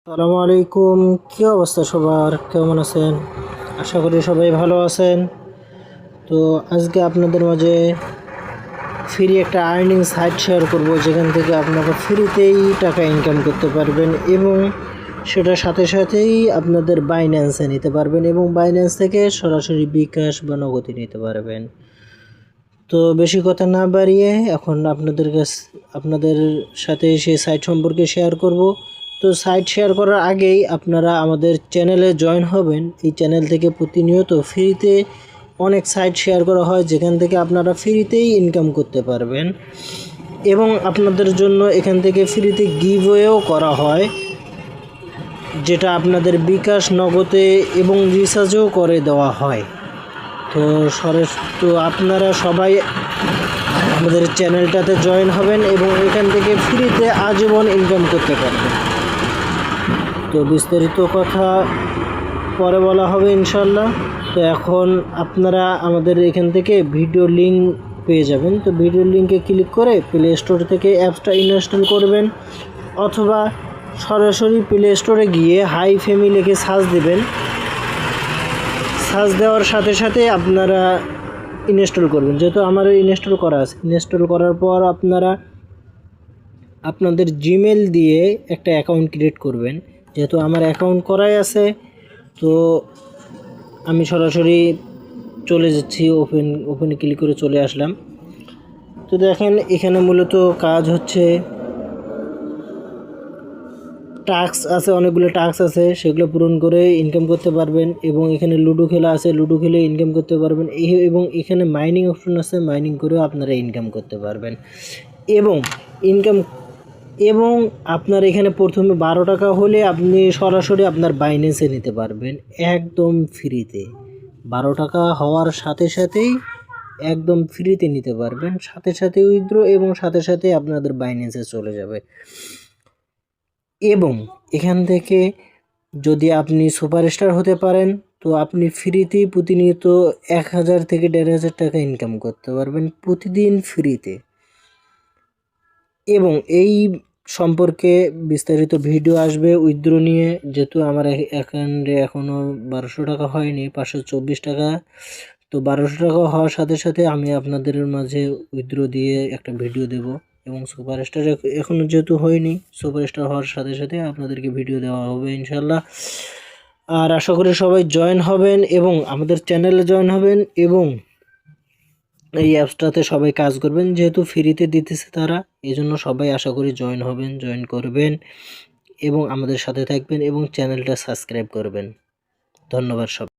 আসসালামু আলাইকুম। কি অবস্থা সবার, কেমন আছেন? আশা করি সবাই ভালো আছেন। তো আজকে আপনাদের মাঝে ফ্রি একটা আর্নিং সাইট শেয়ার করব, যেখান থেকে আপনারা ফ্রিতেই টাকা ইনকাম করতে পারবেন এবং সেটার সাথে সাথেই আপনাদের বাইন্যান্সে নিতে পারবেন এবং বাইন্যান্স থেকে সরাসরি বিকাশ বা নগদে নিতে পারবেন। তো বেশি কথা না বাড়িয়ে এখন আপনাদের সাথে সেই সাইট সম্পর্কে শেয়ার করব। তো সাইট শেয়ার করার আগেই আপনারা আমাদের চ্যানেলে জয়েন হবেন। এই চ্যানেল থেকে প্রতিনিয়ত ফ্রিতে অনেক সাইট শেয়ার করা হয়, যেখান থেকে আপনারা ফ্রিতেই ইনকাম করতে পারবেন এবং আপনাদের জন্য এখান থেকে ফ্রিতে গিভওয়েও করা হয়, যেটা আপনাদের বিকাশ নগদে এবং রিচার্জও করে দেওয়া হয়। তো আপনারা সবাই আমাদের চ্যানেলটাতে জয়েন হবেন এবং এখান থেকে ফ্রিতে আজীবন ইনকাম করতে পারবেন। তো বিস্তারিত কথা পরে বলা হবে ইনশাল্লাহ। তো এখন আপনারা আমাদের এখান থেকে ভিডিও লিঙ্ক পেয়ে যাবেন। তো ভিডিও লিঙ্কে ক্লিক করে প্লে স্টোর থেকে অ্যাপসটা ইনস্টল করবেন, অথবা সরাসরি প্লে স্টোরে গিয়ে হাই ফ্যামিলি লিখে সার্চ দেবেন। সার্চ দেওয়ার সাথে সাথে আপনারা ইনস্টল করবেন, যেহেতু আমারও ইনস্টল করা আছে। ইনস্টল করার পর আপনারা আপনাদের জিমেল দিয়ে একটা অ্যাকাউন্ট ক্রিয়েট করবেন। যেহেতু আমার অ্যাকাউন্ট করাই আছে, তো আমি সরাসরি চলে যাচ্ছি, ওপেনে ক্লিক করে চলে আসলাম। তো দেখেন এখানে মূলত কাজ হচ্ছে টাস্ক আছে, অনেকগুলো টাস্ক আছে, সেগুলো পূরণ করে ইনকাম করতে পারবেন। এবং এখানে লুডো খেলা আছে, লুডো খেলে ইনকাম করতে পারবেন। এবং এখানে মাইনিং অপশন আছে, মাইনিং করেও আপনারা ইনকাম করতে পারবেন। এবং আপনার এখানে প্রথমে 12 টাকা হলে আপনি সরাসরি আপনার বাইন্যান্সে নিতে পারবেন একদম ফ্রিতে। 12 টাকা হওয়ার সাথে সাথেই একদম ফ্রিতে নিতে পারবেন, সাথে সাথে উইথড্র এবং সাথে সাথে আপনাদের বাইন্যান্সে চলে যাবে। এবং এখান থেকে যদি আপনি সুপারস্টার হতে পারেন, তো আপনি ফ্রিতেই প্রতিনিয়ত 1000 থেকে 1500 টাকা ইনকাম করতে পারবেন প্রতিদিন ফ্রিতে। এবং এই সম্পর্কে বিস্তারিত ভিডিও আসবে উইথড্র নিয়ে। যেহেতু আমার অ্যাকাউন্টে এখনও 1200 টাকা হয়নি, 524 টাকা। তো 1200 টাকা হওয়ার সাথে সাথে আমি আপনাদের মাঝে উইথড্র দিয়ে একটা ভিডিও দেব। এবং সুপারস্টার এখনও যেহেতু হয়নি, সুপারস্টার হওয়ার সাথে সাথে আপনাদেরকে ভিডিও দেওয়া হবে ইনশাল্লাহ। আর আশা করি সবাই জয়েন হবেন এবং আমাদের চ্যানেলে জয়েন হবেন এবং এই অ্যাপসটাতে সবাই কাজ করবেন, যেহেতু ফ্রিতে দিতেছে তারা। এই জন্য সবাই আশা করি জয়েন হবেন, জয়েন করবেন এবং আমাদের সাথে থাকবেন এবং চ্যানেলটা সাবস্ক্রাইব করবেন। ধন্যবাদ সবাই।